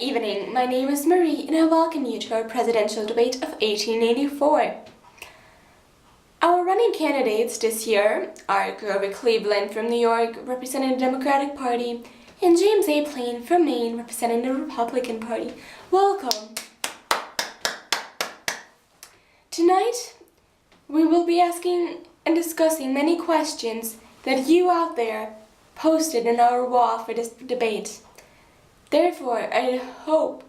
Good evening, my name is Marie and I welcome you to our Presidential Debate of 1884. Our running candidates this year are Grover Cleveland from New York, representing the Democratic Party, and James A. Plain from Maine, representing the Republican Party. Welcome! Tonight, we will be asking and discussing many questions that you out there posted in our wall for this debate. Therefore, I hope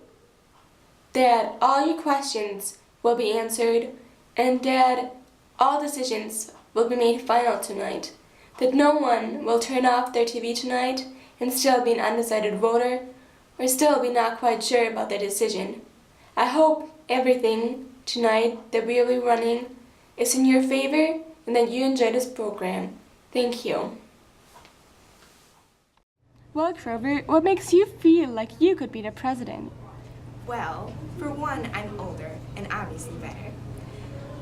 that all your questions will be answered and that all decisions will be made final tonight. That no one will turn off their TV tonight and still be an undecided voter or still be not quite sure about their decision. I hope everything tonight that we will be running is in your favor and that you enjoy this program. Thank you. Well, Grover, what makes you feel like you could be the president? Well, for one, I'm older and obviously better.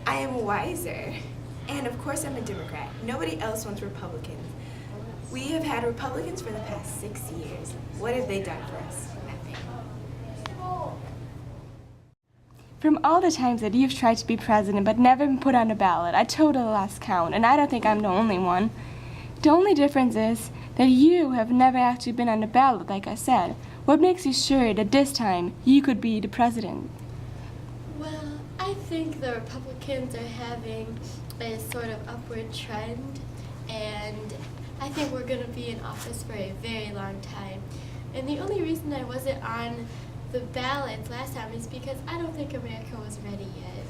I am wiser. And of course I'm a Democrat. Nobody else wants Republicans. We have had Republicans for the past 6 years. What have they done for us? Nothing. From all the times that you've tried to be president but never been put on a ballot, I totally lost count, and I don't think I'm the only one. The only difference is that you have never actually been on the ballot, like I said. What makes you sure that this time you could be the president? Well, I think the Republicans are having a sort of upward trend, and I think we're going to be in office for a very long time. And the only reason I wasn't on the ballot last time is because I don't think America was ready yet.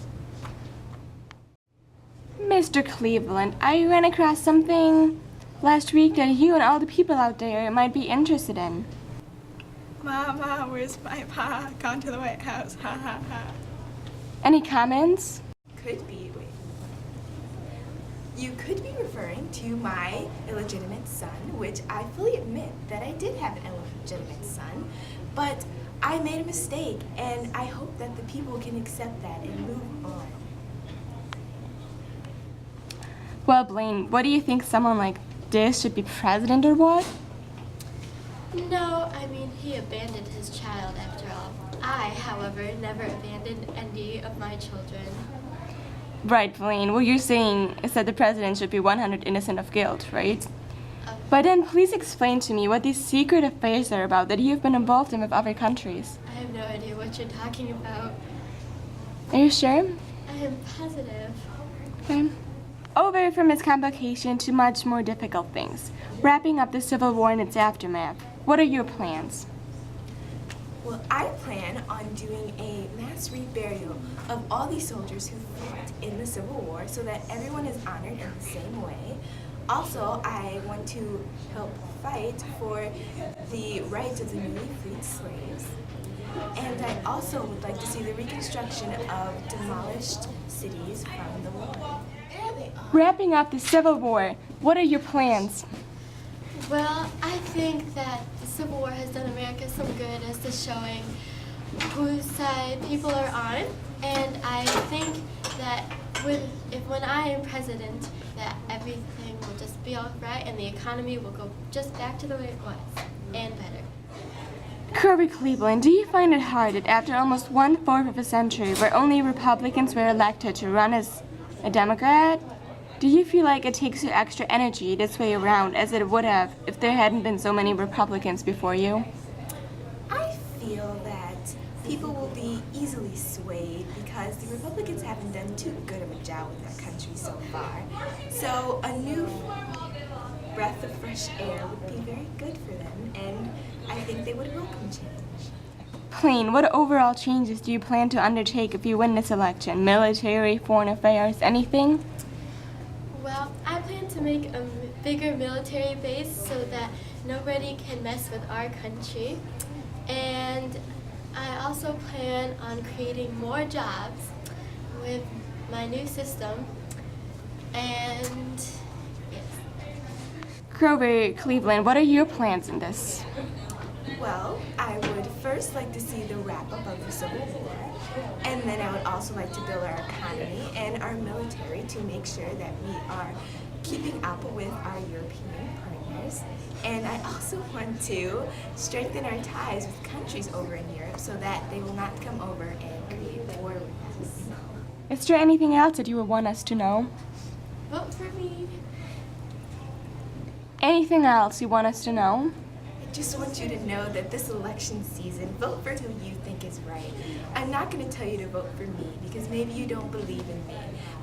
Mr. Cleveland, I ran across something last week that you and all the people out there might be interested in. Mama, where's my pa? Gone to the White House. Ha ha ha. Any comments? Could be, wait. You could be referring to my illegitimate son, which I fully admit that I did have an illegitimate son, but I made a mistake, and I hope that the people can accept that and move on. Well, Blaine, what do you think someone like this should be president or what? No, I mean, he abandoned his child after all. I, however, never abandoned any of my children. Right, Blaine, what you're saying is that the president should be 100% innocent of guilt, right? But then please explain to me what these secret affairs are about that you've been involved in with other countries. I have no idea what you're talking about. Are you sure? I am positive. Okay. Over from its complication to much more difficult things. Wrapping up the Civil War and its aftermath. What are your plans? Well, I plan on doing a mass reburial of all these soldiers who fought in the Civil War so that everyone is honored in the same way. Also, I want to help fight for the rights of the newly freed slaves. And I also would like to see the reconstruction of demolished cities from the war. Wrapping up the Civil War, what are your plans? Well, I think that the Civil War has done America some good as to showing whose side people are on, and I think that when I am president, that everything will just be all right and the economy will go just back to the way it was, and better. Grover Cleveland, do you find it hard that after almost 1/4 of a century where only Republicans were elected to run as a Democrat, do you feel like it takes you extra energy this way around as it would have if there hadn't been so many Republicans before you? I feel that people will be easily swayed because the Republicans haven't done too good of a job with our country so far. So a new breath of fresh air would be very good for them, and I think they would welcome change. Plain, what overall changes do you plan to undertake if you win this election? Military, foreign affairs, anything? Well, I plan to make a bigger military base so that nobody can mess with our country. And I also plan on creating more jobs with my new system. And yes. Grover Cleveland, what are your plans in this? Well, I would first like to see the wrap-up of the Civil War, and then I would also like to build our economy and our military to make sure that we are keeping up with our European partners. foreigners. And I also want to strengthen our ties with countries over in Europe so that they will not come over and create war with us. Is there anything else that you would want us to know? Vote for me. Anything else you want us to know? I just want you to know that this election season, vote for who you think is right. I'm not going to tell you to vote for me because maybe you don't believe in me.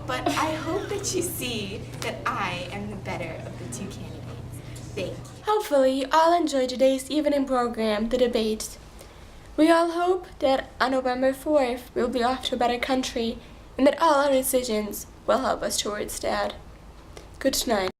But I hope that you see that I am the better of the two candidates. Thank you. Hopefully you all enjoyed today's evening program, The Debate. We all hope that on November 4th we'll be off to a better country and that all our decisions will help us towards that. Good night.